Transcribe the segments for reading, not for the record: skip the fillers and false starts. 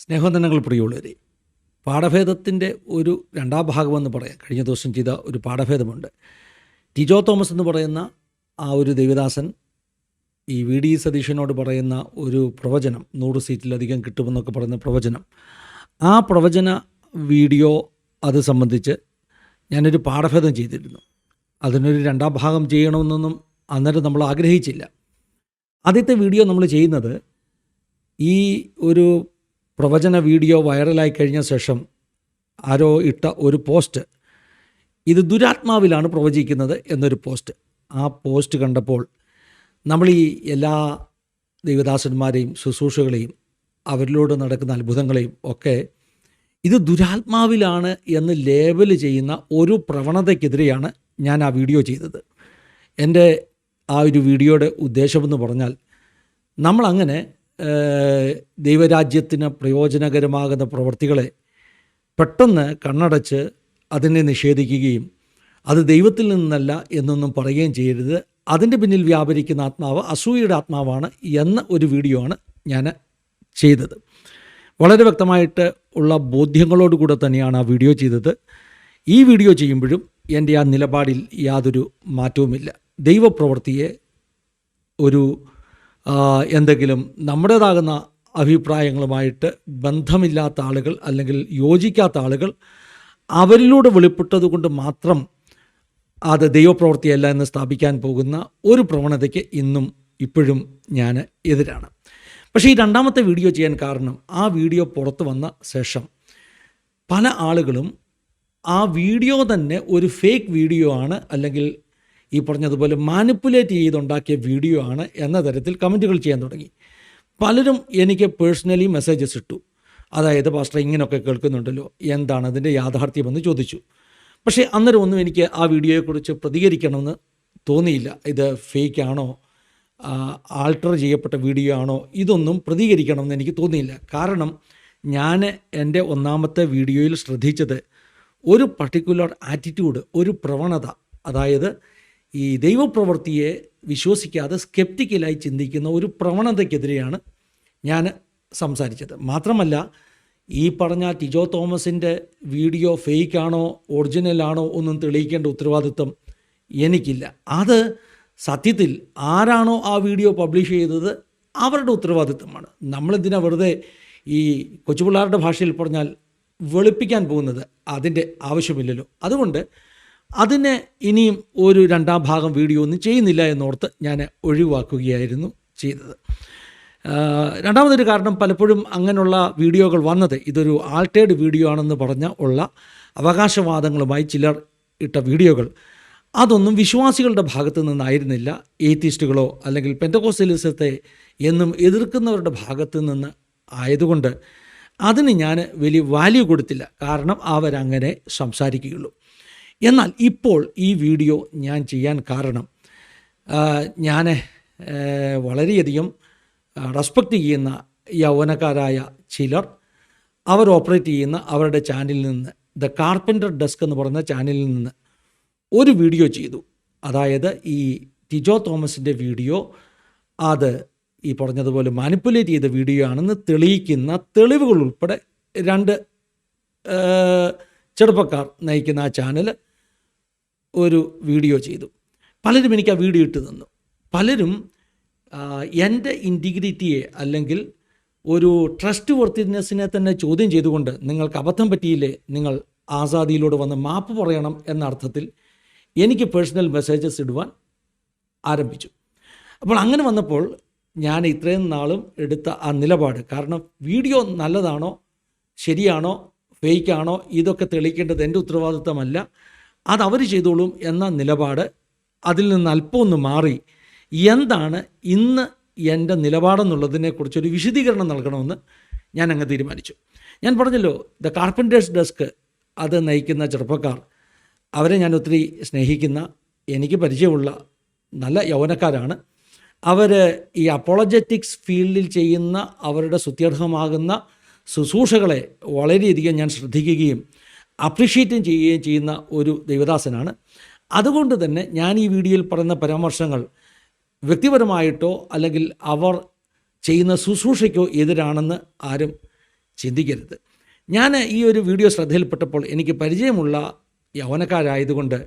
സ്നേഹവന്ദനങ്ങൾ പ്രിയമുള്ളവരെ, പാഠഭേദത്തിൻ്റെ ഒരു രണ്ടാം ഭാഗമെന്ന് പറയാം. കഴിഞ്ഞ ദിവസം ചെയ്ത ഒരു പാഠഭേദമുണ്ട്. ടിജോ തോമസ് എന്ന് പറയുന്ന ആ ഒരു ദേവദാസൻ ഈ വി ഡി സതീശനോട് പറയുന്ന ഒരു പ്രവചനം, 100 സീറ്റിലധികം കിട്ടുമെന്നൊക്കെ പറയുന്ന പ്രവചനം, ആ പ്രവചന വീഡിയോ അത് സംബന്ധിച്ച് ഞാനൊരു പാഠഭേദം ചെയ്തിരുന്നു. അതിനൊരു രണ്ടാം ഭാഗം ചെയ്യണമെന്നൊന്നും അന്നേരം നമ്മൾ ആഗ്രഹിച്ചില്ല. ആദ്യത്തെ വീഡിയോ നമ്മൾ ചെയ്യുന്നത് ഈ ഒരു പ്രവചന വീഡിയോ വൈറലായി കഴിഞ്ഞ ശേഷം ആരോ ഇട്ട ഒരു പോസ്റ്റ്, ഇത് ദുരാത്മാവിലാണ് പ്രവചിക്കുന്നത് എന്നൊരു പോസ്റ്റ്. ആ പോസ്റ്റ് കണ്ടപ്പോൾ നമ്മൾ ഈ എല്ലാ ദൈവദാസന്മാരെയും ശുശ്രൂഷകളെയും അവരിലൂടെ നടക്കുന്ന അത്ഭുതങ്ങളെയും ഒക്കെ ഇത് ദുരാത്മാവിലാണ് എന്ന് ലേബൽ ചെയ്യുന്ന ഒരു പ്രവണതയ്ക്കെതിരെയാണ് ഞാൻ ആ വീഡിയോ ചെയ്തത്. എൻ്റെ ആ ഒരു വീഡിയോയുടെ ഉദ്ദേശമെന്ന് പറഞ്ഞാൽ, നമ്മളങ്ങനെ ദൈവരാജ്യത്തിന് പ്രയോജനകരമാകുന്ന പ്രവൃത്തികളെ പെട്ടെന്ന് കണ്ണടച്ച് അതിനെ നിഷേധിക്കുകയും അത് ദൈവത്തിൽ നിന്നല്ല എന്നൊന്നും പറയുകയും ചെയ്യരുത്. അതിൻ്റെ പിന്നിൽ വ്യാപരിക്കുന്ന ആത്മാവ് അസൂയയുടെ ആത്മാവാണ് എന്ന ഒരു വീഡിയോ ആണ് ഞാൻ ചെയ്തത്. വളരെ വ്യക്തമായിട്ട് ഉള്ള ബോധ്യങ്ങളോടുകൂടെ തന്നെയാണ് ആ വീഡിയോ ചെയ്തത്. ഈ വീഡിയോ ചെയ്യുമ്പോഴും എൻ്റെ ആ നിലപാടിൽ യാതൊരു മാറ്റവുമില്ല. ദൈവപ്രവൃത്തിയെ ഒരു എന്തെങ്കിലും നമ്മുടേതാകുന്ന അഭിപ്രായങ്ങളുമായിട്ട് ബന്ധമില്ലാത്ത ആളുകൾ അല്ലെങ്കിൽ യോജിക്കാത്ത ആളുകൾ അവരിലൂടെ വെളിപ്പെട്ടത് കൊണ്ട് മാത്രം അത് ദൈവപ്രവൃത്തിയല്ല എന്ന് സ്ഥാപിക്കാൻ പോകുന്ന ഒരു പ്രവണതയ്ക്ക് ഇന്നും ഇപ്പോഴും ഞാൻ എതിരാണ്. പക്ഷേ ഈ രണ്ടാമത്തെ വീഡിയോ ചെയ്യാൻ കാരണം, ആ വീഡിയോ പുറത്തു വന്ന ശേഷം പല ആളുകളും ആ വീഡിയോ തന്നെ ഒരു ഫേക്ക് വീഡിയോ ആണ്, അല്ലെങ്കിൽ ഈ പറഞ്ഞതുപോലെ മാനിപ്പുലേറ്റ് ചെയ്തുണ്ടാക്കിയ വീഡിയോ ആണ് എന്ന തരത്തിൽ കമൻറ്റുകൾ ചെയ്യാൻ തുടങ്ങി. പലരും എനിക്ക് പേഴ്സണലി മെസ്സേജസ് ഇട്ടു. അതായത്, പാസ്റ്റർ ഇങ്ങനെയൊക്കെ കേൾക്കുന്നുണ്ടല്ലോ, എന്താണ് അതിൻ്റെ യാഥാർത്ഥ്യമെന്ന് ചോദിച്ചു. പക്ഷേ അന്നേരം ഒന്നും എനിക്ക് ആ വീഡിയോയെക്കുറിച്ച് പ്രതികരിക്കണമെന്ന് തോന്നിയില്ല. ഇത് ഫേക്കാണോ, ആൾട്ടർ ചെയ്യപ്പെട്ട വീഡിയോ ആണോ, ഇതൊന്നും പ്രതികരിക്കണമെന്ന് എനിക്ക് തോന്നിയില്ല. കാരണം ഞാൻ എൻ്റെ ഒന്നാമത്തെ വീഡിയോയിൽ ശ്രദ്ധിച്ചത് ഒരു പർട്ടിക്കുലർ ആറ്റിറ്റ്യൂഡ്, ഒരു പ്രവണത, അതായത് ഈ ദൈവപ്രവൃത്തിയെ വിശ്വസിക്കാതെ സ്കെപ്റ്റിക്കലായി ചിന്തിക്കുന്ന ഒരു പ്രവണതയ്ക്കെതിരെയാണ് ഞാൻ സംസാരിച്ചത്. മാത്രമല്ല, ഈ പറഞ്ഞ ടിജോ തോമസിൻ്റെ വീഡിയോ ഫേക്കാണോ ഒറിജിനലാണോ ഒന്നും തെളിയിക്കേണ്ട ഉത്തരവാദിത്വം എനിക്കില്ല. അത് സത്യത്തിൽ ആരാണോ ആ വീഡിയോ പബ്ലിഷ് ചെയ്തത് അവരുടെ ഉത്തരവാദിത്വമാണ്. നമ്മളെന്തിനാ വെറുതെ ഈ കൊച്ചുപിള്ളേരുടെ ഭാഷയിൽ പറഞ്ഞാൽ വെളുപ്പിക്കാൻ പോകുന്നത്? അതിൻ്റെ ആവശ്യമില്ലല്ലോ. അതുകൊണ്ട് അതിനെ ഇനിയും ഒരു രണ്ടാം ഭാഗം വീഡിയോ ഒന്നും ചെയ്യുന്നില്ല എന്നോർത്ത് ഞാൻ ഒഴിവാക്കുകയായിരുന്നു ചെയ്തത്. രണ്ടാമതൊരു കാരണം, പലപ്പോഴും അങ്ങനെയുള്ള വീഡിയോകൾ വന്നത് ഇതൊരു ആൾട്ടേഡ് വീഡിയോ ആണെന്ന് പറഞ്ഞ ഉള്ള അവകാശവാദങ്ങളുമായി ചിലർ ഇട്ട വീഡിയോകൾ, അതൊന്നും വിശ്വാസികളുടെ ഭാഗത്തു നിന്നായിരുന്നില്ല. ഏത്തിസ്റ്റുകളോ അല്ലെങ്കിൽ പെന്തക്കോസ്റ്റലിസത്തെ എന്നും എതിർക്കുന്നവരുടെ ഭാഗത്തു നിന്ന് ആയതുകൊണ്ട് അതിന് ഞാൻ വലിയ വാല്യൂ കൊടുത്തില്ല. കാരണം അവരങ്ങനെ സംസാരിക്കുകയുള്ളൂ. എന്നാൽ ഇപ്പോൾ ഈ വീഡിയോ ഞാൻ ചെയ്യാൻ കാരണം, ഞാൻ വളരെയധികം റെസ്പെക്റ്റ് ചെയ്യുന്ന യൗവനക്കാരായ ചിലർ അവർ ഓപ്പറേറ്റ് ചെയ്യുന്ന അവരുടെ ചാനലിൽ നിന്ന്, ദ കാർപ്പൻ്റർ ഡെസ്ക് എന്ന് പറയുന്ന ചാനലിൽ നിന്ന് ഒരു വീഡിയോ ചെയ്തു. അതായത് ഈ ടിജോ തോമസിൻ്റെ വീഡിയോ അത് ഈ പറഞ്ഞതുപോലെ മാനിപ്പുലേറ്റ് ചെയ്ത വീഡിയോ ആണെന്ന് തെളിയിക്കുന്ന തെളിവുകൾ ഉൾപ്പെടെ 2 ചെറുപ്പക്കാർ നയിക്കുന്ന ആ ചാനൽ ഒരു വീഡിയോ ചെയ്തു. പലരും എനിക്ക് ആ വീഡിയോ ഇട്ട് തന്നു. പലരും എൻ്റെ ഇൻറ്റിഗ്രിറ്റിയെ അല്ലെങ്കിൽ ഒരു ട്രസ്റ്റ് വർത്തിനെസ്സിനെ തന്നെ ചോദ്യം ചെയ്തുകൊണ്ട്, നിങ്ങൾക്ക് അബദ്ധം പറ്റിയില്ലേ, നിങ്ങൾ ആസാദിയിലൂടെ വന്ന് മാപ്പ് പറയണം എന്ന അർത്ഥത്തിൽ എനിക്ക് പേഴ്സണൽ മെസ്സേജസ് ഇടുവാൻ ആരംഭിച്ചു. അപ്പോൾ അങ്ങനെ വന്നപ്പോൾ ഞാൻ ഇത്രയും നാളും എടുത്ത ആ നിലപാട്, കാരണം വീഡിയോ നല്ലതാണോ ശരിയാണോ ഫേക്കാണോ ഇതൊക്കെ തെളിയിക്കേണ്ടത് എൻ്റെ ഉത്തരവാദിത്തമല്ല, അതവർ ചെയ്തോളും എന്ന നിലപാട്, അതിൽ നിന്ന് അല്പം ഒന്ന് മാറി എന്താണ് ഇന്ന് എൻ്റെ നിലപാടെന്നുള്ളതിനെക്കുറിച്ചൊരു വിശദീകരണം നൽകണമെന്ന് ഞാൻ അങ്ങ് തീരുമാനിച്ചു. ഞാൻ പറഞ്ഞല്ലോ, ദ കാർപ്പൻറ്റേഴ്സ് ഡെസ്ക് അത് നയിക്കുന്ന ചെറുപ്പക്കാർ, അവരെ ഞാൻ ഒത്തിരി സ്നേഹിക്കുന്ന, എനിക്ക് പരിചയമുള്ള നല്ല യൗവനക്കാരാണ്. അവർ ഈ അപ്പോളജറ്റിക്സ് ഫീൽഡിൽ ചെയ്യുന്ന അവരുടെ സ്തുത്യർഹമാകുന്ന ശുശ്രൂഷകളെ വളരെയധികം ഞാൻ ശ്രദ്ധിക്കുകയും അപ്രിഷ്യേറ്റും ചെയ്യുകയും ചെയ്യുന്ന ഒരു ദൈവദാസനാണ്. അതുകൊണ്ട് തന്നെ ഞാൻ ഈ വീഡിയോയിൽ പറയുന്ന പരാമർശങ്ങൾ വ്യക്തിപരമായിട്ടോ അല്ലെങ്കിൽ അവർ ചെയ്യുന്ന ശുശ്രൂഷയ്ക്കോ എതിരാണെന്ന് ആരും ചിന്തിക്കരുത്. ഞാൻ ഈ ഒരു വീഡിയോ ശ്രദ്ധയിൽപ്പെട്ടപ്പോൾ എനിക്ക് പരിചയമുള്ള യൗവനക്കാരായതുകൊണ്ട്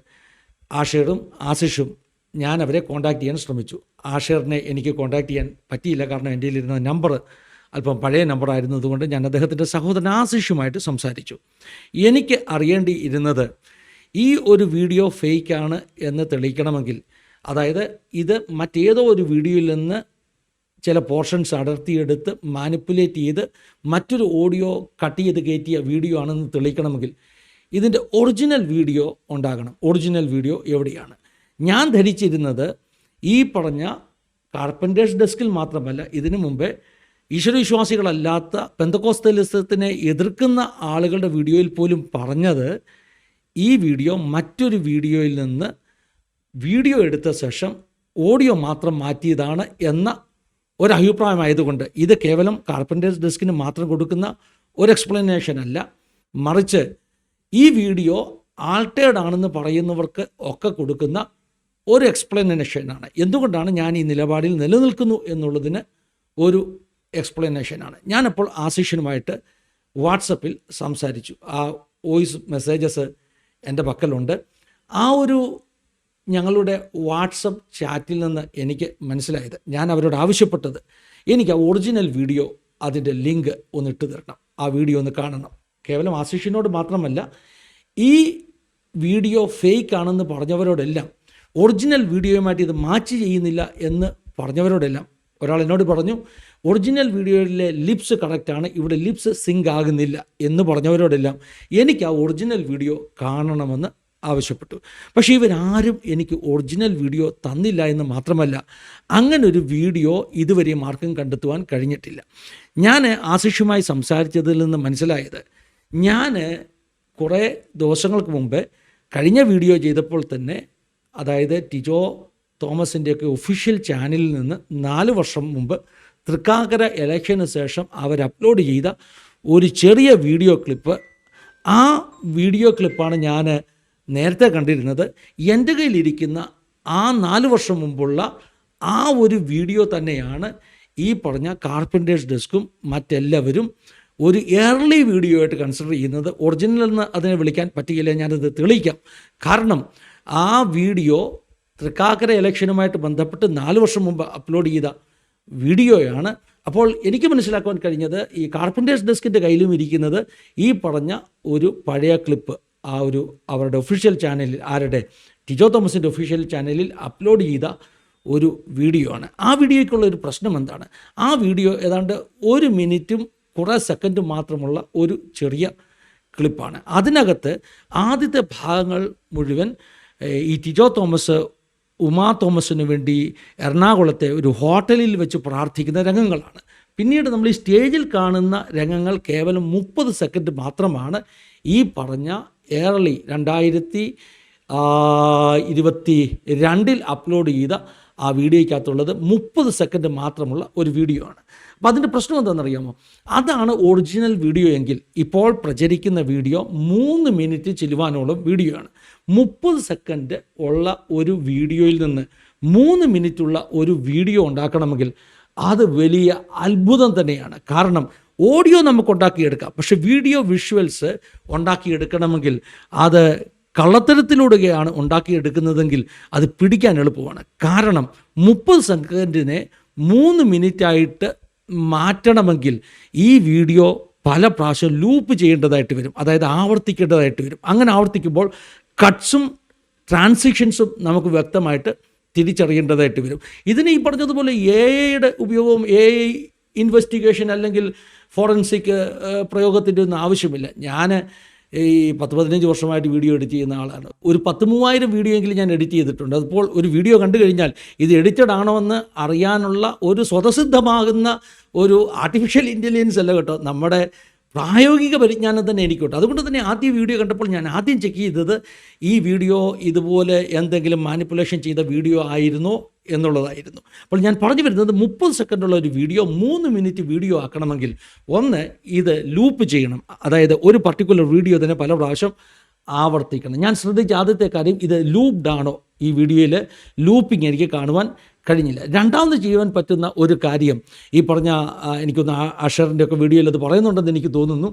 ആഷിറും ആസിഷും ഞാൻ അവരെ കോൺടാക്റ്റ് ചെയ്യാൻ ശ്രമിച്ചു. ആഷിറിനെ എനിക്ക് കോൺടാക്റ്റ് ചെയ്യാൻ പറ്റിയില്ല, കാരണം എൻ്റെ കയ്യിലിരുന്ന നമ്പർ അല്പം പഴയ നമ്പറായിരുന്നതുകൊണ്ട് ഞാൻ അദ്ദേഹത്തിൻ്റെ സഹോദരൻ ആസിഷുമായിട്ട് സംസാരിച്ചു. എനിക്ക് അറിയേണ്ടിയിരുന്നത് ഈ ഒരു വീഡിയോ ഫേക്കാണ് എന്ന് തെളിയിക്കണമെങ്കിൽ, അതായത് ഇത് മറ്റേതോ ഒരു വീഡിയോയിൽ നിന്ന് ചില പോർഷൻസ് അടർത്തിയെടുത്ത് മാനിപ്പുലേറ്റ് ചെയ്ത് മറ്റൊരു ഓഡിയോ കട്ട് ചെയ്ത് കയറ്റിയ വീഡിയോ ആണെന്ന് തെളിയിക്കണമെങ്കിൽ ഇതിൻ്റെ ഒറിജിനൽ വീഡിയോ ഉണ്ടാകണം. ഒറിജിനൽ വീഡിയോ എവിടെയാണ്? ഞാൻ ധരിച്ചിരുന്നത് ഈ പറഞ്ഞ കാർപ്പൻറ്റേഴ്സ് ഡെസ്കിൽ മാത്രമല്ല, ഇതിനു മുമ്പേ ഈശ്വരവിശ്വാസികളല്ലാത്ത പെന്തക്കോസ്തലിസത്തിനെ എതിർക്കുന്ന ആളുകളുടെ വീഡിയോയിൽ പോലും പറഞ്ഞത് ഈ വീഡിയോ മറ്റൊരു വീഡിയോയിൽ നിന്ന് വീഡിയോ എടുത്ത ശേഷം ഓഡിയോ മാത്രം മാറ്റിയതാണ് എന്ന ഒരഭിപ്രായമായതുകൊണ്ട് ഇത് കേവലം കാർപ്പൻറ്റേഴ്സ് ഡെസ്കിന് മാത്രം കൊടുക്കുന്ന ഒരു എക്സ്പ്ലനേഷൻ അല്ല, മറിച്ച് ഈ വീഡിയോ ആൾട്ടേർഡ് ആണെന്ന് പറയുന്നവർക്ക് ഒക്കെ കൊടുക്കുന്ന ഒരു എക്സ്പ്ലനേഷനാണ്. എന്തുകൊണ്ടാണ് ഞാൻ ഈ നിലപാടിൽ നിലനിൽക്കുന്നു എന്നുള്ളതിന് ഒരു എക്സ്പ്ലനേഷനാണ്. ഞാനപ്പോൾ ആസിഷനുമായിട്ട് വാട്സപ്പിൽ സംസാരിച്ചു. ആ വോയിസ് മെസ്സേജസ് എൻ്റെ പക്കലുണ്ട്. ആ ഒരു ഞങ്ങളുടെ വാട്സപ്പ് ചാറ്റിൽ നിന്ന് എനിക്ക് മനസ്സിലായത്, ഞാൻ അവരോട് ആവശ്യപ്പെട്ടത് എനിക്ക് ആ ഒറിജിനൽ വീഡിയോ അതിൻ്റെ ലിങ്ക് ഒന്ന് ഇട്ട് തരണം, ആ വീഡിയോ ഒന്ന് കാണണം. കേവലം ആസിഷിനോട് മാത്രമല്ല, ഈ വീഡിയോ ഫേക്ക് ആണെന്ന് പറഞ്ഞവരോടെല്ലാം, ഒറിജിനൽ വീഡിയോയുമായിട്ട് ഇത് മാച്ച് ചെയ്യുന്നില്ല എന്ന് പറഞ്ഞവരോടെല്ലാം, ഒരാൾ എന്നോട് പറഞ്ഞു ഒറിജിനൽ വീഡിയോയിലെ ലിപ്സ് കറക്റ്റാണ്, ഇവിടെ ലിപ്സ് സിങ്ക് ആകുന്നില്ല എന്ന് പറഞ്ഞവരോടെല്ലാം എനിക്ക് ആ ഒറിജിനൽ വീഡിയോ കാണണമെന്ന് ആവശ്യപ്പെട്ടു. പക്ഷേ ഇവരാരും എനിക്ക് ഒറിജിനൽ വീഡിയോ തന്നില്ല എന്ന് മാത്രമല്ല, അങ്ങനൊരു വീഡിയോ ഇതുവരെയും ആർക്കും കണ്ടെത്തുവാൻ കഴിഞ്ഞിട്ടില്ല. ഞാൻ ആസിഷുമായി സംസാരിച്ചതിൽ നിന്ന് മനസ്സിലായത്, ഞാൻ കുറേ ദിവസങ്ങൾക്ക് മുമ്പ് കഴിഞ്ഞ വീഡിയോ ചെയ്തപ്പോൾ തന്നെ, അതായത് ടിജോ തോമസിൻ്റെയൊക്കെ ഒഫീഷ്യൽ ചാനലിൽ നിന്ന് 4 വർഷം മുമ്പ് തൃക്കാക്കര ഇലക്ഷന് ശേഷം അവർ അപ്ലോഡ് ചെയ്ത ഒരു ചെറിയ വീഡിയോ ക്ലിപ്പ്, ആ വീഡിയോ ക്ലിപ്പാണ് ഞാൻ നേരത്തെ കണ്ടിരുന്നത്. എൻ്റെ കയ്യിലിരിക്കുന്ന ആ 4 വർഷം മുമ്പുള്ള ആ ഒരു വീഡിയോ തന്നെയാണ് ഈ പറഞ്ഞ കാർപ്പൻറ്റേഴ്സ് ഡെസ്കും മറ്റെല്ലാവരും ഒരു ഏർലി വീഡിയോ ആയിട്ട് കൺസിഡർ ചെയ്യുന്നത്. ഒറിജിനൽ എന്ന് അതിനെ വിളിക്കാൻ പറ്റുകയില്ല, ഞാനത് തെളിയിക്കാം. കാരണം ആ വീഡിയോ തൃക്കാക്കര ഇലക്ഷനുമായിട്ട് ബന്ധപ്പെട്ട് 4 വർഷം മുമ്പ് അപ്ലോഡ് ചെയ്ത വീഡിയോയാണ്. അപ്പോൾ എനിക്ക് മനസ്സിലാക്കുവാൻ കഴിഞ്ഞത്, ഈ കാർപ്പൻറ്റേഴ്സ് ഡെസ്കിൻ്റെ കയ്യിലും ഇരിക്കുന്നത് ഈ പറഞ്ഞ ഒരു പഴയ ക്ലിപ്പ്, ആ ഒരു അവരുടെ ഒഫീഷ്യൽ ചാനലിൽ, ആരുടെ ടിജോ തോമസിൻ്റെ ഒഫീഷ്യൽ ചാനലിൽ അപ്ലോഡ് ചെയ്ത ഒരു വീഡിയോ ആണ്. ആ വീഡിയോയ്ക്കുള്ള ഒരു പ്രശ്നം എന്താണ്? ആ വീഡിയോ ഏതാണ്ട് 1 മിനിറ്റും കുറേ സെക്കൻഡും മാത്രമുള്ള ഒരു ചെറിയ ക്ലിപ്പാണ്. അതിനകത്ത് ആദ്യത്തെ ഭാഗങ്ങൾ മുഴുവൻ ഈ ടിജോ തോമസ് ഉമാ തോമസിന് വേണ്ടി എറണാകുളത്തെ ഒരു ഹോട്ടലിൽ വെച്ച് പ്രാർത്ഥിക്കുന്ന രംഗങ്ങളാണ്. പിന്നീട് നമ്മൾ ഈ സ്റ്റേജിൽ കാണുന്ന രംഗങ്ങൾ കേവലം 30 സെക്കൻഡ് മാത്രമാണ്. ഈ പറഞ്ഞ ഏർലി 2022 അപ്ലോഡ് ചെയ്ത ആ വീഡിയോയ്ക്കകത്തുള്ളത് 30 സെക്കൻഡ് മാത്രമുള്ള ഒരു വീഡിയോ ആണ്. അപ്പോൾ അതിൻ്റെ പ്രശ്നം എന്താണെന്നറിയാമോ? അതാണ് ഒറിജിനൽ വീഡിയോ എങ്കിൽ ഇപ്പോൾ പ്രചരിക്കുന്ന വീഡിയോ 3 മിനിറ്റ് ചെല്ലുവാനോളം വീഡിയോ ആണ്. 30 സെക്കൻഡ് ഉള്ള ഒരു വീഡിയോയിൽ നിന്ന് 3 മിനിറ്റുള്ള ഒരു വീഡിയോ ഉണ്ടാക്കണമെങ്കിൽ അത് വലിയ അത്ഭുതം തന്നെയാണ്. കാരണം ഓഡിയോ നമുക്ക് ഉണ്ടാക്കിയെടുക്കാം, പക്ഷെ വീഡിയോ വിഷ്വൽസ് ഉണ്ടാക്കിയെടുക്കണമെങ്കിൽ അത് കള്ളത്തരത്തിലൂടെയാണ് ഉണ്ടാക്കിയെടുക്കുന്നതെങ്കിൽ അത് പിടിക്കാൻ എളുപ്പമാണ്. കാരണം 30 സെക്കൻഡിനെ 3 മിനിറ്റായിട്ട് മാറ്റണമെങ്കിൽ ഈ വീഡിയോ പല പ്രാവശ്യം ലൂപ്പ് ചെയ്യേണ്ടതായിട്ട് വരും, അതായത് ആവർത്തിക്കേണ്ടതായിട്ട് വരും. അങ്ങനെ ആവർത്തിക്കുമ്പോൾ കട്ട്സും ട്രാൻസിഷൻസും നമുക്ക് വ്യക്തമായിട്ട് തിരിച്ചറിയേണ്ടതായിട്ട് വരും. ഇതിന് ഈ പറഞ്ഞതുപോലെ AI ഉപയോഗവും, AI ഇൻവെസ്റ്റിഗേഷൻ അല്ലെങ്കിൽ ഫോറൻസിക് പ്രയോഗത്തിൻ്റെ ഒന്നും ആവശ്യമില്ല. ഞാൻ ഈ 10-15 വർഷമായിട്ട് വീഡിയോ എഡിറ്റ് ചെയ്യുന്ന ആളാണ്. ഒരു 10,000-3000 വീഡിയോ എങ്കിലും ഞാൻ എഡിറ്റ് ചെയ്തിട്ടുണ്ട്. അപ്പോൾ ഒരു വീഡിയോ കണ്ടു കഴിഞ്ഞാൽ ഇത് എഡിറ്റഡ് ആണോ എന്ന് അറിയാനുള്ള ഒരു സ്വതസിദ്ധമാകുന്ന ഒരു ആർട്ടിഫിഷ്യൽ ഇൻ്റലിജൻസ് അല്ല കേട്ടോ, നമ്മുടെ പ്രായോഗിക പരിജ്ഞാനം തന്നെ എനിക്ക് കിട്ടും. അതുകൊണ്ട് തന്നെ ആദ്യ വീഡിയോ കണ്ടപ്പോൾ ഞാൻ ആദ്യം ചെക്ക് ചെയ്തത് ഈ വീഡിയോ ഇതുപോലെ എന്തെങ്കിലും മാനിപ്പുലേഷൻ ചെയ്ത വീഡിയോ ആയിരുന്നോ എന്നുള്ളതായിരുന്നു. അപ്പോൾ ഞാൻ പറഞ്ഞു വരുന്നത് 30 സെക്കൻഡുള്ള ഒരു വീഡിയോ 3 മിനിറ്റ് വീഡിയോ ആക്കണമെങ്കിൽ ഒന്ന് ഇത് ലൂപ്പ് ചെയ്യണം, അതായത് ഒരു പർട്ടിക്കുലർ വീഡിയോ തന്നെ പല പ്രാവശ്യം ആവർത്തിക്കണം. ഞാൻ ശ്രദ്ധിച്ച ആദ്യത്തെ കാര്യം, ഇത് ലൂപ്ഡ് ആണോ? ഈ വീഡിയോയിൽ ലൂപ്പിംഗ് എനിക്ക് കാണുവാൻ കഴിഞ്ഞില്ല. രണ്ടാമത് ചെയ്യുവാൻ പറ്റുന്ന ഒരു കാര്യം ഈ പറഞ്ഞ എനിക്കൊന്ന് അഷറിൻ്റെ ഒക്കെ വീഡിയോയിൽ അത് പറയുന്നുണ്ടെന്ന് എനിക്ക് തോന്നുന്നു.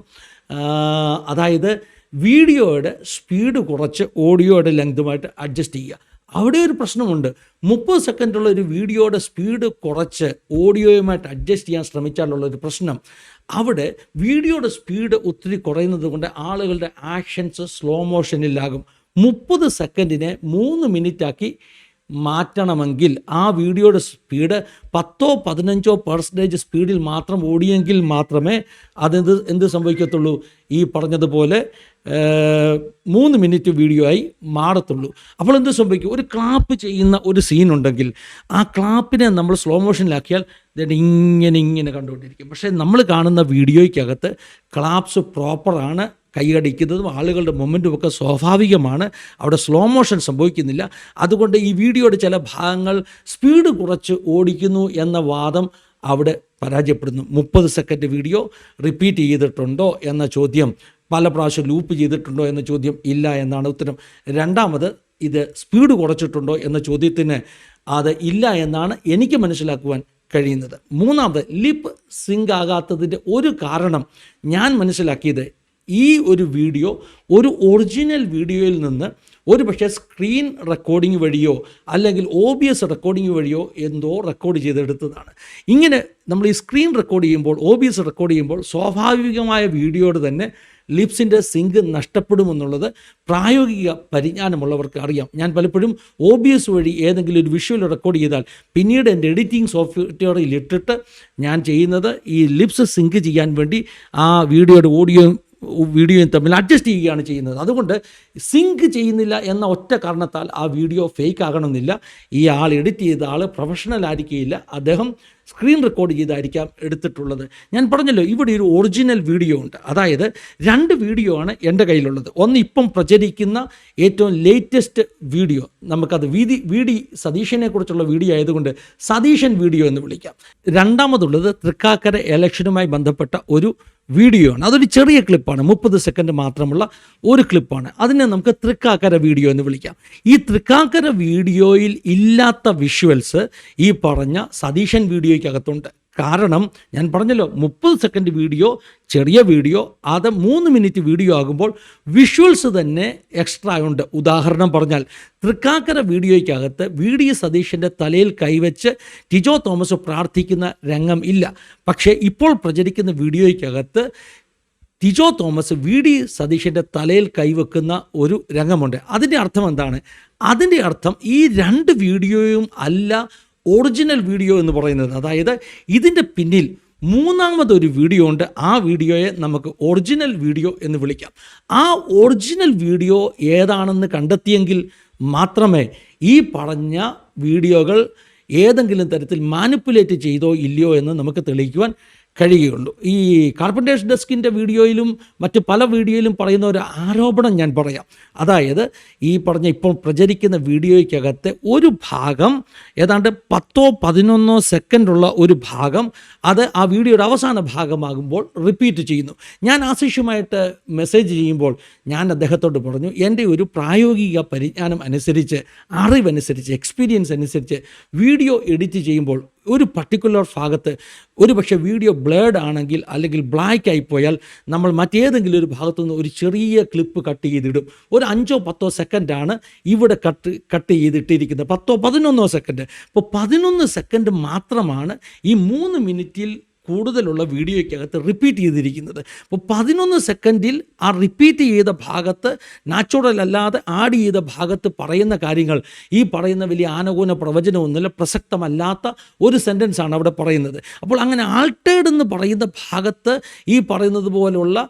അതായത് വീഡിയോയുടെ സ്പീഡ് കുറച്ച് ഓഡിയോയുടെ ലെങ്തുമായിട്ട് അഡ്ജസ്റ്റ് ചെയ്യുക. അവിടെ ഒരു പ്രശ്നമുണ്ട്. 30 സെക്കൻഡുള്ള ഒരു വീഡിയോയുടെ സ്പീഡ് കുറച്ച് ഓഡിയോയുമായിട്ട് അഡ്ജസ്റ്റ് ചെയ്യാൻ ശ്രമിച്ചാലുള്ളൊരു പ്രശ്നം, അവിടെ വീഡിയോയുടെ സ്പീഡ് ഒത്തിരി കുറയുന്നത് കൊണ്ട് ആളുകളുടെ ആക്ഷൻസ് സ്ലോ മോഷനിലാകും. 30 സെക്കൻഡിനെ 3 മിനിറ്റാക്കി മാറ്റണമെങ്കിൽ ആ വീഡിയോയുടെ സ്പീഡ് 10-15% സ്പീഡിൽ മാത്രം ഓടിയെങ്കിൽ മാത്രമേ എന്ത് സംഭവിക്കത്തുള്ളൂ, ഈ പറഞ്ഞതുപോലെ 3 മിനിറ്റ് വീഡിയോ ആയി മാറത്തുള്ളൂ. അപ്പോൾ എന്ത് സംഭവിക്കും, ഒരു ക്ലാപ്പ് ചെയ്യുന്ന ഒരു സീനുണ്ടെങ്കിൽ ആ ക്ലാപ്പിനെ നമ്മൾ സ്ലോ മോഷനിലാക്കിയാൽ ഇങ്ങനെ കണ്ടുകൊണ്ടിരിക്കും. പക്ഷേ നമ്മൾ കാണുന്ന വീഡിയോയ്ക്കകത്ത് ക്ലാപ്സ് പ്രോപ്പറാണ്, കൈയടിക്കുന്നതും ആളുകളുടെ മൊമെൻറ്റും ഒക്കെ സ്വാഭാവികമാണ്, അവിടെ സ്ലോ മോഷൻ സംഭവിക്കുന്നില്ല. അതുകൊണ്ട് ഈ വീഡിയോയുടെ ചില ഭാഗങ്ങൾ സ്പീഡ് കുറച്ച് ഓടിക്കുന്നു എന്ന വാദം അവിടെ പരാജയപ്പെടുന്നു. 30 സെക്കൻഡ് വീഡിയോ റിപ്പീറ്റ് ചെയ്തിട്ടുണ്ടോ എന്ന ചോദ്യം, പല പ്രാവശ്യം ലൂപ്പ് ചെയ്തിട്ടുണ്ടോ എന്ന ചോദ്യം ഇല്ല എന്നാണ് ഉത്തരം. രണ്ടാമത്, ഇത് സ്പീഡ് കുറച്ചിട്ടുണ്ടോ എന്ന ചോദ്യത്തിന് അത് ഇല്ല എന്നാണ് എനിക്ക് മനസ്സിലാക്കുവാൻ കഴിയുന്നത്. മൂന്നാമത്, ലിപ്പ് സിങ്ക് ആകാത്തതിൻ്റെ ഒരു കാരണം ഞാൻ മനസ്സിലാക്കിയത്, ഈ ഒരു വീഡിയോ ഒരു ഒറിജിനൽ വീഡിയോയിൽ നിന്ന് ഒരു പക്ഷേ സ്ക്രീൻ റെക്കോർഡിംഗ് വഴിയോ അല്ലെങ്കിൽ OBS റെക്കോർഡിംഗ് വഴിയോ എന്തോ റെക്കോർഡ് ചെയ്തെടുത്തതാണ്. ഇങ്ങനെ നമ്മൾ ഈ സ്ക്രീൻ റെക്കോർഡ് ചെയ്യുമ്പോൾ, OBS റെക്കോർഡ് ചെയ്യുമ്പോൾ സ്വാഭാവികമായ വീഡിയോയുടെ തന്നെ ലിപ്സിൻ്റെ സിങ്ക് നഷ്ടപ്പെടുമെന്നുള്ളത് പ്രായോഗിക പരിജ്ഞാനമുള്ളവർക്ക് അറിയാം. ഞാൻ പലപ്പോഴും OBS വഴി ഏതെങ്കിലും ഒരു വിഷ്വൽ റെക്കോർഡ് ചെയ്താൽ പിന്നീട് എൻ്റെ എഡിറ്റിംഗ് സോഫ്റ്റ്വെയറിൽ ഇട്ടിട്ട് ഞാൻ ചെയ്യുന്നത് ഈ ലിപ്സ് സിങ്ക് ചെയ്യാൻ വേണ്ടി ആ വീഡിയോയുടെ വീഡിയോയും തമ്മിൽ അഡ്ജസ്റ്റ് ചെയ്യുകയാണ് ചെയ്യുന്നത്. അതുകൊണ്ട് സിങ്ക് ചെയ്യുന്നില്ല എന്ന ഒറ്റ കാരണത്താൽ ആ വീഡിയോ ഫേക്ക് ആകണമെന്നില്ല. ഈ ആൾ എഡിറ്റ് ചെയ്ത ആൾ പ്രൊഫഷണൽ ആയിരിക്കില്ല, അദ്ദേഹം സ്ക്രീൻ റെക്കോർഡ് ചെയ്തായിരിക്കാം എടുത്തിട്ടുള്ളത്. ഞാൻ പറഞ്ഞല്ലോ, ഇവിടെ ഒരു ഒറിജിനൽ വീഡിയോ ഉണ്ട്. അതായത് 2 വീഡിയോ ആണ് എൻ്റെ കയ്യിലുള്ളത്. ഒന്ന് ഇപ്പം പ്രചരിക്കുന്ന ഏറ്റവും ലേറ്റസ്റ്റ് വീഡിയോ, നമുക്കത് VD സതീശനെ കുറിച്ചുള്ള വീഡിയോ ആയതുകൊണ്ട് സതീശൻ വീഡിയോ എന്ന് വിളിക്കാം. രണ്ടാമതുള്ളത് തൃക്കാക്കര ഇലക്ഷനുമായി ബന്ധപ്പെട്ട ഒരു വീഡിയോ ആണ്. അതൊരു ചെറിയ ക്ലിപ്പാണ്, 30 സെക്കൻഡ് മാത്രമുള്ള ഒരു ക്ലിപ്പാണ്. അതിനെ നമുക്ക് തൃക്കാക്കര വീഡിയോ എന്ന് വിളിക്കാം. ഈ തൃക്കാക്കര വീഡിയോയിൽ ഇല്ലാത്ത വിഷ്വൽസ് ഈ പറഞ്ഞ സതീശൻ വീഡിയോയ്ക്കകത്തുണ്ട്. കാരണം ഞാൻ പറഞ്ഞല്ലോ, 30 സെക്കൻഡ് വീഡിയോ ചെറിയ വീഡിയോ, അത് 3 മിനിറ്റ് വീഡിയോ ആകുമ്പോൾ വിഷ്വൽസ് തന്നെ എക്സ്ട്രാ ഉണ്ട്. ഉദാഹരണം പറഞ്ഞാൽ, തൃക്കാക്കര വീഡിയോയ്ക്കകത്ത് VD സതീശൻ്റെ തലയിൽ കൈവച്ച് ടിജോ തോമസ് പ്രാർത്ഥിക്കുന്ന രംഗം ഇല്ല. പക്ഷേ ഇപ്പോൾ പ്രചരിക്കുന്ന വീഡിയോയ്ക്കകത്ത് ടിജോ തോമസ് VD സതീശൻ്റെ തലയിൽ കൈവെക്കുന്ന ഒരു രംഗമുണ്ട്. അതിൻ്റെ അർത്ഥം എന്താണ്? അതിൻ്റെ അർത്ഥം ഈ 2 വീഡിയോയും അല്ല ഒറിജിനൽ വീഡിയോ എന്ന് പറയുന്നത്. അതായത് ഇതിൻ്റെ പിന്നിൽ മൂന്നാമതൊരു വീഡിയോ ഉണ്ട്. ആ വീഡിയോയെ നമുക്ക് ഒറിജിനൽ വീഡിയോ എന്ന് വിളിക്കാം. ആ ഒറിജിനൽ വീഡിയോ ഏതാണെന്ന് കണ്ടെത്തിയെങ്കിൽ മാത്രമേ ഈ പറഞ്ഞ വീഡിയോകൾ ഏതെങ്കിലും തരത്തിൽ മാനിപ്പുലേറ്റ് ചെയ്തോ ഇല്ലയോ എന്ന് നമുക്ക് തെളിയിക്കുവാൻ കഴിയുകയുള്ളൂ. ഈ കാർപ്പൻറ്റേഴ്സ് ഡെസ്കിൻ്റെ വീഡിയോയിലും മറ്റ് പല വീഡിയോയിലും പറയുന്ന ഒരു ആരോപണം ഞാൻ പറയാം. അതായത് ഈ പറഞ്ഞ ഇപ്പോൾ പ്രചരിക്കുന്ന വീഡിയോയ്ക്കകത്തെ ഒരു ഭാഗം, ഏതാണ്ട് 10-11 സെക്കൻഡുള്ള ഒരു ഭാഗം, അത് ആ വീഡിയോയുടെ അവസാന ഭാഗമാകുമ്പോൾ റിപ്പീറ്റ് ചെയ്യുന്നു. ഞാൻ ആശിഷുമായിട്ട് മെസ്സേജ് ചെയ്യുമ്പോൾ ഞാൻ അദ്ദേഹത്തോട് പറഞ്ഞു, എൻ്റെ ഒരു പ്രായോഗിക പരിജ്ഞാനം അനുസരിച്ച്, അറിവനുസരിച്ച്, എക്സ്പീരിയൻസ് അനുസരിച്ച് വീഡിയോ എഡിറ്റ് ചെയ്യുമ്പോൾ ഒരു പർട്ടിക്കുലർ ഭാഗത്ത് ഒരു പക്ഷേ വീഡിയോ ബ്ലേഡ് ആണെങ്കിൽ അല്ലെങ്കിൽ ബ്ലാക്ക് ആയിപ്പോയാൽ നമ്മൾ മറ്റേതെങ്കിലും ഒരു ഭാഗത്തുനിന്ന് ഒരു ചെറിയ ക്ലിപ്പ് കട്ട് ചെയ്തിടും. ഒരു 5-10 സെക്കൻഡാണ് ഇവിടെ കട്ട് ചെയ്തിട്ടിരിക്കുന്നത്, 10-11 സെക്കൻഡ്. അപ്പോൾ 11 സെക്കൻഡ് മാത്രമാണ് ഈ 3 മിനിറ്റിൽ കൂടുതലുള്ള വീഡിയോയ്ക്കകത്ത് റിപ്പീറ്റ് ചെയ്തിരിക്കുന്നത്. അപ്പോൾ 11 സെക്കൻഡിൽ ആ റിപ്പീറ്റ് ചെയ്ത ഭാഗത്ത്, നാച്ചുറൽ അല്ലാതെ ആഡ് ചെയ്ത ഭാഗത്ത് പറയുന്ന കാര്യങ്ങൾ ഈ പറയുന്ന വലിയ ആനകൂന പ്രവചനമൊന്നുമില്ല, പ്രസക്തമല്ലാത്ത ഒരു സെൻറ്റൻസാണ് അവിടെ പറയുന്നത്. അപ്പോൾ അങ്ങനെ ആൾട്ടേഡ് എന്ന് പറയുന്ന ഭാഗത്ത് ഈ പറയുന്നത് പോലുള്ള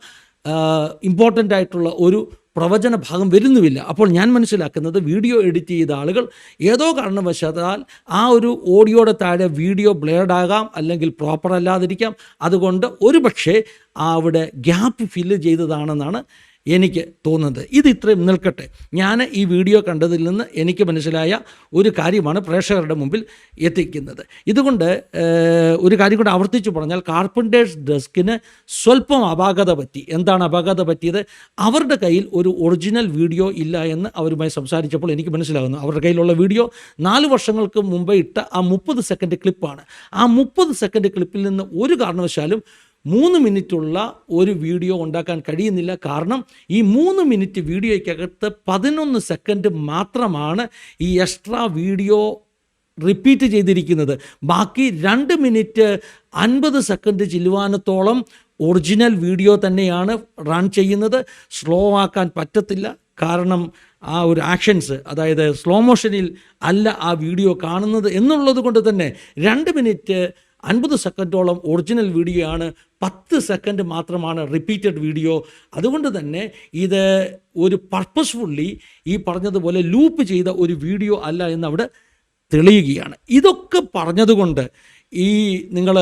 ഇമ്പോർട്ടൻ്റ് ആയിട്ടുള്ള ഒരു പ്രവചന ഭാഗം വരുന്നുമില്ല. അപ്പോൾ ഞാൻ മനസ്സിലാക്കുന്നത്, വീഡിയോ എഡിറ്റ് ചെയ്ത ആളുകൾ ഏതോ കാരണവശാൽ ആ ഒരു ഓഡിയോയുടെ താഴെ വീഡിയോ ബ്ലേഡാകാം, അല്ലെങ്കിൽ പ്രോപ്പർ അല്ലാതിരിക്കാം. അതുകൊണ്ട് ഒരു പക്ഷേ അവിടെ ഗ്യാപ്പ് ഫില്ല് ചെയ്തതാണെന്നാണ് എനിക്ക് തോന്നുന്നത്. ഇത് ഇത്രയും നിൽക്കട്ടെ. ഞാൻ ഈ വീഡിയോ കണ്ടതിൽ നിന്ന് എനിക്ക് മനസ്സിലായ ഒരു കാര്യമാണ് പ്രേക്ഷകരുടെ മുമ്പിൽ എത്തിക്കുന്നത്. ഇതുകൊണ്ട് ഒരു കാര്യം കൂടെ ആവർത്തിച്ച് പറഞ്ഞാൽ, കാർപ്പൻറ്റേഴ്സ് ഡെസ്കിന് സ്വല്പം അപാകത പറ്റി. എന്താണ് അപാകത പറ്റിയത്? അവരുടെ കയ്യിൽ ഒരു ഒറിജിനൽ വീഡിയോ ഇല്ല എന്ന് അവരുമായി സംസാരിച്ചപ്പോൾ എനിക്ക് മനസ്സിലാകുന്നു. അവരുടെ കയ്യിലുള്ള വീഡിയോ 4 വർഷങ്ങൾക്ക് മുമ്പ് ഇട്ട ആ 30 സെക്കൻഡ് ക്ലിപ്പാണ്. ആ 30 സെക്കൻഡ് ക്ലിപ്പിൽ നിന്ന് ഒരു കാരണവശാലും 3 മിനിറ്റുള്ള ഒരു വീഡിയോ ഉണ്ടാക്കാൻ കഴിയുന്നില്ല. കാരണം ഈ 3 മിനിറ്റ് വീഡിയോയ്ക്കകത്ത് 11 സെക്കൻഡ് മാത്രമാണ് ഈ എക്സ്ട്രാ വീഡിയോ റിപ്പീറ്റ് ചെയ്തിരിക്കുന്നത്. ബാക്കി 2 മിനിറ്റ് 50 സെക്കൻഡ് ചില്ലുവാനത്തോളം ഒറിജിനൽ വീഡിയോ തന്നെയാണ് റൺ ചെയ്യുന്നത്. സ്ലോ ആക്കാൻ പറ്റത്തില്ല. കാരണം ആ ഒരു ആക്ഷൻസ്, അതായത് സ്ലോ മോഷനിൽ അല്ല ആ വീഡിയോ കാണുന്നത് എന്നുള്ളത് കൊണ്ട് തന്നെ 2 മിനിറ്റ് 50 സെക്കൻഡോളം ഒറിജിനൽ വീഡിയോ ആണ്, 10 സെക്കൻഡ് മാത്രമാണ് റിപ്പീറ്റഡ് വീഡിയോ. അതുകൊണ്ട് തന്നെ ഇത് ഒരു പർപ്പസ്ഫുള്ളി ഈ പറഞ്ഞതുപോലെ ലൂപ്പ് ചെയ്ത ഒരു വീഡിയോ അല്ല എന്നവിടെ തെളിയുകയാണ്. ഇതൊക്കെ പറഞ്ഞതുകൊണ്ട് നിങ്ങൾ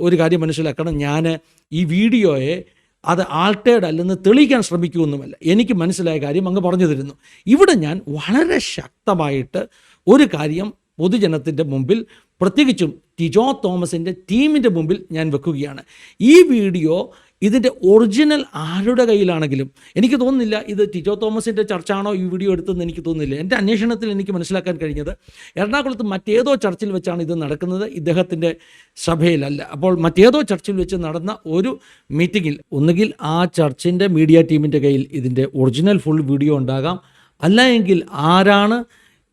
ഒരു കാര്യം മനസ്സിലാക്കണം, ഞാൻ ഈ വീഡിയോയെ അത് ആൾട്ടേഡ് അല്ലെന്ന് തെളിയിക്കാൻ ശ്രമിക്കുമൊന്നുമല്ല. എനിക്ക് മനസ്സിലായ കാര്യം അങ്ങ് പറഞ്ഞു തരുന്നു. ഇവിടെ ഞാൻ വളരെ ശക്തമായിട്ട് ഒരു കാര്യം പൊതുജനത്തിൻ്റെ മുമ്പിൽ, പ്രത്യേകിച്ചും ടിജോ തോമസിൻ്റെ ടീമിൻ്റെ മുമ്പിൽ ഞാൻ വെക്കുകയാണ്. ഈ വീഡിയോ ഇതിൻ്റെ ഒറിജിനൽ ആരുടെ കയ്യിലാണെങ്കിലും എനിക്ക് തോന്നുന്നില്ല ഇത് ടിജോ തോമസിൻ്റെ ചർച്ചാണോ ഈ വീഡിയോ എടുത്തതെന്ന് എനിക്ക് തോന്നുന്നില്ല. എൻ്റെ അന്വേഷണത്തിൽ എനിക്ക് മനസ്സിലാക്കാൻ കഴിഞ്ഞത് എറണാകുളത്ത് മറ്റേതോ ചർച്ചിൽ വെച്ചാണ് ഇത് നടക്കുന്നത്, ഇദ്ദേഹത്തിൻ്റെ സഭയിലല്ല. അപ്പോൾ മറ്റേതോ ചർച്ചിൽ വെച്ച് നടന്ന ഒരു മീറ്റിങ്ങിൽ ഒന്നുകിൽ ആ ചർച്ചിൻ്റെ മീഡിയ ടീമിൻ്റെ കയ്യിൽ ഇതിൻ്റെ ഒറിജിനൽ ഫുൾ വീഡിയോ ഉണ്ടാകാം, അല്ല എങ്കിൽ ആരാണ്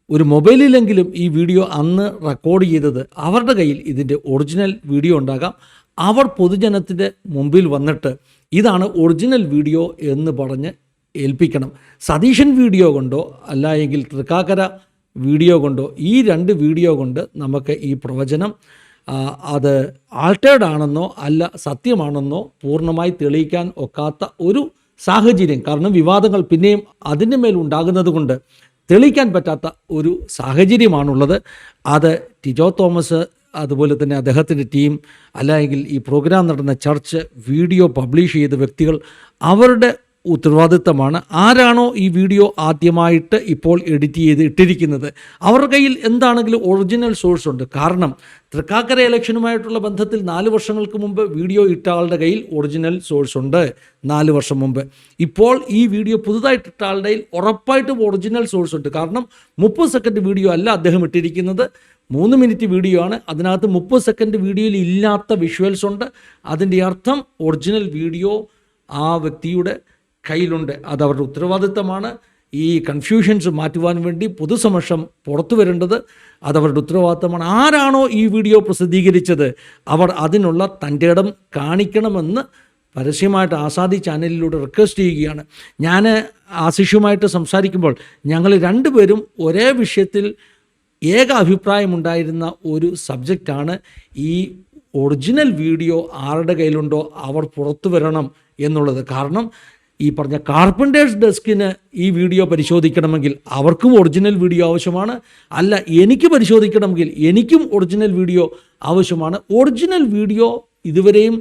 ഒരു മൊബൈലിലെങ്കിലും ഈ വീഡിയോ അന്ന് റെക്കോർഡ് ചെയ്തത് അവരുടെ കയ്യിൽ ഇതിൻ്റെ ഒറിജിനൽ വീഡിയോ ഉണ്ടാകാം. അവർ പൊതുജനത്തിൻ്റെ മുമ്പിൽ വന്നിട്ട് ഇതാണ് ഒറിജിനൽ വീഡിയോ എന്ന് പറഞ്ഞ് ഏൽപ്പിക്കണം. സതീശൻ വീഡിയോ കൊണ്ടോ അല്ല എങ്കിൽ തൃക്കാക്കര വീഡിയോ കൊണ്ടോ, ഈ 2 വീഡിയോ കൊണ്ട് നമുക്ക് ഈ പ്രവചനം അത് ആൾട്ടേഡ് ആണെന്നോ അല്ല സത്യമാണെന്നോ പൂർണ്ണമായി തെളിയിക്കാൻ ഒക്കാത്ത ഒരു സാഹചര്യം. കാരണം വിവാദങ്ങൾ പിന്നെയും അതിൻ്റെ മേലുണ്ടാകുന്നത് കൊണ്ട് തെളിയിക്കാൻ പറ്റാത്ത ഒരു സാഹചര്യമാണുള്ളത്. അത് ടിജോ തോമസ്, അതുപോലെ തന്നെ അദ്ദേഹത്തിൻ്റെ ടീം, അല്ലെങ്കിൽ ഈ പ്രോഗ്രാം നടന്ന ചർച്ച്, വീഡിയോ പബ്ലിഷ് ചെയ്ത വ്യക്തികൾ, അവരുടെ ഉത്തരവാദിത്തമാണ്. ആരാണോ ഈ വീഡിയോ ആദ്യമായിട്ട് ഇപ്പോൾ എഡിറ്റ് ചെയ്ത് ഇട്ടിരിക്കുന്നത് അവരുടെ കയ്യിൽ എന്താണെങ്കിലും ഒറിജിനൽ സോഴ്സ് ഉണ്ട്. കാരണം തൃക്കാക്കര ഇലക്ഷനുമായിട്ടുള്ള ബന്ധത്തിൽ 4 വർഷങ്ങൾക്ക് മുമ്പ് വീഡിയോ ഇട്ട ആളുടെ കയ്യിൽ ഒറിജിനൽ സോഴ്സ് ഉണ്ട് 4 വർഷം മുമ്പ്. ഇപ്പോൾ ഈ വീഡിയോ പുതുതായിട്ട് ഇട്ട ആളുടെ കയ്യിൽ ഉറപ്പായിട്ടും ഒറിജിനൽ സോഴ്സ് ഉണ്ട്. കാരണം 30 സെക്കൻഡ് വീഡിയോ അല്ല അദ്ദേഹം ഇട്ടിരിക്കുന്നത്, 3 മിനിറ്റ് വീഡിയോ ആണ്. അതിനകത്ത് 30 സെക്കൻഡ് വീഡിയോയിൽ ഇല്ലാത്ത വിഷ്വൽസ് ഉണ്ട്. അതിൻ്റെ അർത്ഥം ഒറിജിനൽ വീഡിയോ ആ വ്യക്തിയുടെ കയ്യിലുണ്ട്. അത് അവരുടെ ഉത്തരവാദിത്തമാണ്. ഈ കൺഫ്യൂഷൻസ് മാറ്റുവാൻ വേണ്ടി പൊതുസമക്ഷം പുറത്തു വരേണ്ടത് അതവരുടെ ഉത്തരവാദിത്തമാണ്. ആരാണോ ഈ വീഡിയോ പ്രസിദ്ധീകരിച്ചത് അവർ അതിനുള്ള തൻ്റെ ഇടം കാണിക്കണമെന്ന് പരസ്യമായിട്ട് ആസാദി ചാനലിലൂടെ റിക്വസ്റ്റ് ചെയ്യുകയാണ്. ഞാൻ ആശിഷുമായിട്ട് സംസാരിക്കുമ്പോൾ ഞങ്ങൾ 2 പേരും ഒരേ വിഷയത്തിൽ ഏക അഭിപ്രായമുണ്ടായിരുന്ന ഒരു സബ്ജക്റ്റാണ് ഈ ഒറിജിനൽ വീഡിയോ ആരുടെ കയ്യിലുണ്ടോ അവർ പുറത്തു വരണം എന്നുള്ളത്. കാരണം ഈ പറഞ്ഞ കാർപ്പൻറ്റേഴ്സ് ഡെസ്കിന് ഈ വീഡിയോ പരിശോധിക്കണമെങ്കിൽ അവർക്കും ഒറിജിനൽ വീഡിയോ ആവശ്യമാണ്. അല്ല, എനിക്ക് പരിശോധിക്കണമെങ്കിൽ എനിക്കും ഒറിജിനൽ വീഡിയോ ആവശ്യമാണ്. ഒറിജിനൽ വീഡിയോ ഇതുവരെയും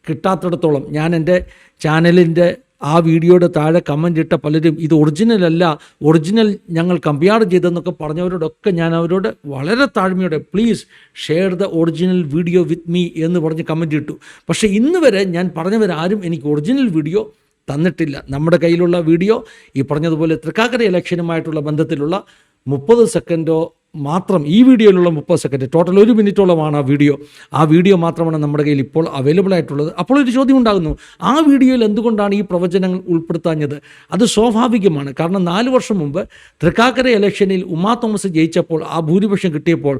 കിട്ടാത്തിടത്തോളം ഞാൻ എൻ്റെ ചാനലിൻ്റെ ആ വീഡിയോയുടെ താഴെ കമൻ്റ് ഇട്ട പലരും ഇത് ഒറിജിനൽ അല്ല, ഒറിജിനൽ ഞങ്ങൾ കമ്പയർ ചെയ്തെന്നൊക്കെ പറഞ്ഞവരോടൊക്കെ ഞാൻ അവരോട് വളരെ താഴ്മയോടെ please share the original video with me എന്ന് പറഞ്ഞ് കമൻ്റ് ഇട്ടു. പക്ഷേ ഇന്ന് വരെ ഞാൻ പറഞ്ഞവരാരും എനിക്ക് ഒറിജിനൽ വീഡിയോ തന്നിട്ടില്ല. നമ്മുടെ കയ്യിലുള്ള വീഡിയോ ഈ പറഞ്ഞതുപോലെ തൃക്കാക്കര ഇലക്ഷനുമായിട്ടുള്ള ബന്ധത്തിലുള്ള 30 സെക്കൻഡോ മാത്രം, ഈ വീഡിയോയിലുള്ള 30 സെക്കൻഡ്, ടോട്ടൽ 1 മിനിറ്റോളമാണ് ആ വീഡിയോ മാത്രമാണ് നമ്മുടെ കയ്യിൽ ഇപ്പോൾ അവൈലബിൾ ആയിട്ടുള്ളത്. അപ്പോൾ ഒരു ചോദ്യം ഉണ്ടാകുന്നു, ആ വീഡിയോയിൽ എന്തുകൊണ്ടാണ് ഈ പ്രവചനങ്ങൾ ഉൾപ്പെടുത്താഞ്ഞത്? അത് സ്വാഭാവികമാണ്. കാരണം 4 വർഷം മുമ്പ് തൃക്കാക്കര ഇലക്ഷനിൽ ഉമാ തോമസ് ജയിച്ചപ്പോൾ, ആ ഭൂരിപക്ഷം കിട്ടിയപ്പോൾ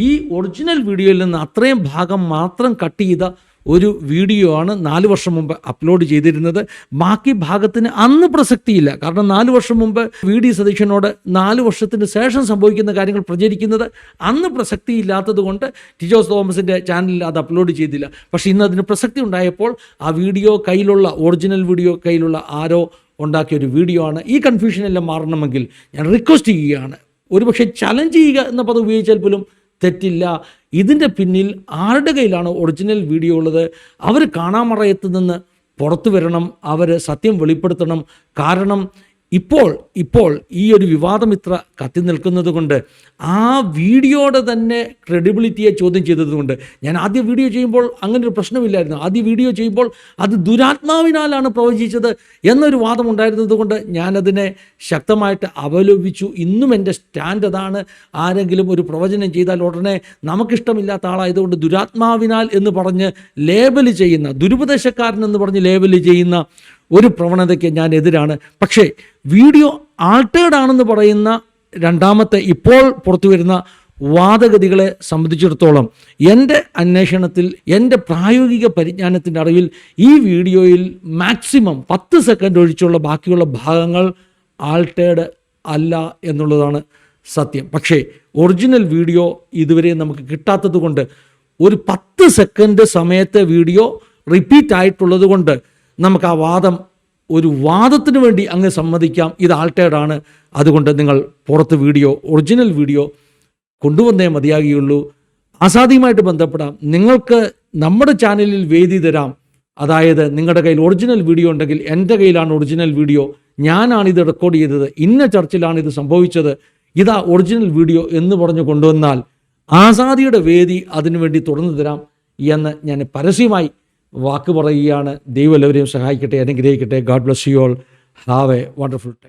ഈ ഒറിജിനൽ വീഡിയോയിൽ നിന്ന് അത്രയും ഭാഗം മാത്രം കട്ട് ചെയ്ത ഒരു വീഡിയോ ആണ് 4 വർഷം മുമ്പ് അപ്ലോഡ് ചെയ്തിരുന്നത്. ബാക്കി ഭാഗത്തിന് അന്ന് പ്രസക്തിയില്ല. കാരണം 4 വർഷം മുമ്പ് VD സതീശനോട് 4 വർഷത്തിന് ശേഷം സംഭവിക്കുന്ന കാര്യങ്ങൾ പ്രചരിക്കുന്നത് അന്ന് പ്രസക്തിയില്ലാത്തത് കൊണ്ട് ടിജോ തോമസിൻ്റെ ചാനലിൽ അത് അപ്ലോഡ് ചെയ്തില്ല. പക്ഷേ ഇന്ന് അതിന് പ്രസക്തി ഉണ്ടായപ്പോൾ ആ വീഡിയോ കയ്യിലുള്ള, ഒറിജിനൽ വീഡിയോ കയ്യിലുള്ള ആരോ ഉണ്ടാക്കിയൊരു വീഡിയോ ആണ്. ഈ കൺഫ്യൂഷനെല്ലാം മാറണമെങ്കിൽ ഞാൻ റിക്വസ്റ്റ് ചെയ്യുകയാണ്, ഒരുപക്ഷെ ചലഞ്ച് ചെയ്യുക എന്ന പദം ഉപയോഗിച്ചാൽ പോലും തെറ്റില്ല. ഇതിൻ്റെ പിന്നിൽ ആരുടെ കയ്യിലാണ് ഒറിജിനൽ വീഡിയോ ഉള്ളത്? അവർ കാണാമറയത്ത് നിന്ന് പുറത്തു വരണം, അവർ സത്യം വെളിപ്പെടുത്തണം. കാരണം ഇപ്പോൾ ഈ ഒരു വിവാദം ഇത്ര കത്തി നിൽക്കുന്നത് കൊണ്ട്, ആ വീഡിയോയുടെ തന്നെ ക്രെഡിബിലിറ്റിയെ ചോദ്യം ചെയ്തതുകൊണ്ട്, ഞാൻ ആദ്യ വീഡിയോ ചെയ്യുമ്പോൾ അങ്ങനെ ഒരു പ്രശ്നമില്ലായിരുന്നു. ആദ്യ വീഡിയോ ചെയ്യുമ്പോൾ അത് ദുരാത്മാവിനാലാണ് പ്രവചിച്ചത് എന്നൊരു വാദം ഉണ്ടായിരുന്നത് കൊണ്ട് ഞാനതിനെ ശക്തമായിട്ട് അപലപിച്ചു. ഇന്നും എൻ്റെ സ്റ്റാൻഡ് അതാണ്. ആരെങ്കിലും ഒരു പ്രവചനം ചെയ്താൽ ഉടനെ നമുക്കിഷ്ടമില്ലാത്ത ആളായതുകൊണ്ട് ദുരാത്മാവിനാൽ എന്ന് പറഞ്ഞ് ലേബൽ ചെയ്യുന്ന, ദുരുപദേശക്കാരൻ എന്ന് പറഞ്ഞ് ലേബൽ ചെയ്യുന്ന ഒരു പ്രവണതയ്ക്ക് ഞാൻ എതിരാണ്. പക്ഷേ വീഡിയോ ആൾട്ടേർഡ് ആണെന്ന് പറയുന്ന രണ്ടാമത്തെ ഇപ്പോൾ പുറത്തു വരുന്ന വാദഗതികളെ സംബന്ധിച്ചിടത്തോളം എൻ്റെ അന്വേഷണത്തിൽ, എൻ്റെ പ്രായോഗിക പരിജ്ഞാനത്തിൻ്റെ അറിവിൽ ഈ വീഡിയോയിൽ മാക്സിമം 10 സെക്കൻഡ് ഒഴിച്ചുള്ള ബാക്കിയുള്ള ഭാഗങ്ങൾ ആൾട്ടേർഡ് അല്ല എന്നുള്ളതാണ് സത്യം. പക്ഷേ ഒറിജിനൽ വീഡിയോ ഇതുവരെ നമുക്ക് കിട്ടാത്തത് കൊണ്ട്, ഒരു 10 സെക്കൻഡ് സമയത്തെ വീഡിയോ റിപ്പീറ്റ് ആയിട്ടുള്ളത് കൊണ്ട് നമുക്ക് ആ വാദം ഒരു വാദത്തിന് വേണ്ടി അങ്ങ് സമ്മതിക്കാം, ഇത് ആൾട്ടേർഡ് ആണ്, അതുകൊണ്ട് നിങ്ങൾ പുറത്ത് ഒറിജിനൽ വീഡിയോ കൊണ്ടുവന്നേ മതിയാകുകയുള്ളൂ. ആസാദിയുമായിട്ട് ബന്ധപ്പെടാം, നിങ്ങൾക്ക് നമ്മുടെ ചാനലിൽ വേദി തരാം. അതായത് നിങ്ങളുടെ കയ്യിൽ ഒറിജിനൽ വീഡിയോ ഉണ്ടെങ്കിൽ, എൻ്റെ കയ്യിലാണ് ഒറിജിനൽ വീഡിയോ, ഞാനാണിത് റെക്കോർഡ് ചെയ്തത്, ഇന്ന ചർച്ചിലാണ് ഇത് സംഭവിച്ചത്, ഇതാ ഒറിജിനൽ വീഡിയോ എന്ന് പറഞ്ഞു കൊണ്ടുവന്നാൽ ആസാദിയുടെ വേദി അതിനുവേണ്ടി തുറന്നു തരാം എന്ന് ഞാൻ പരസ്യമായി വാക്ക് പറയുകയാണ്. ദൈവം എല്ലാവരെയും സഹായിക്കട്ടെ, അനുഗ്രഹിക്കട്ടെ. God bless you all. Have A wonderful time.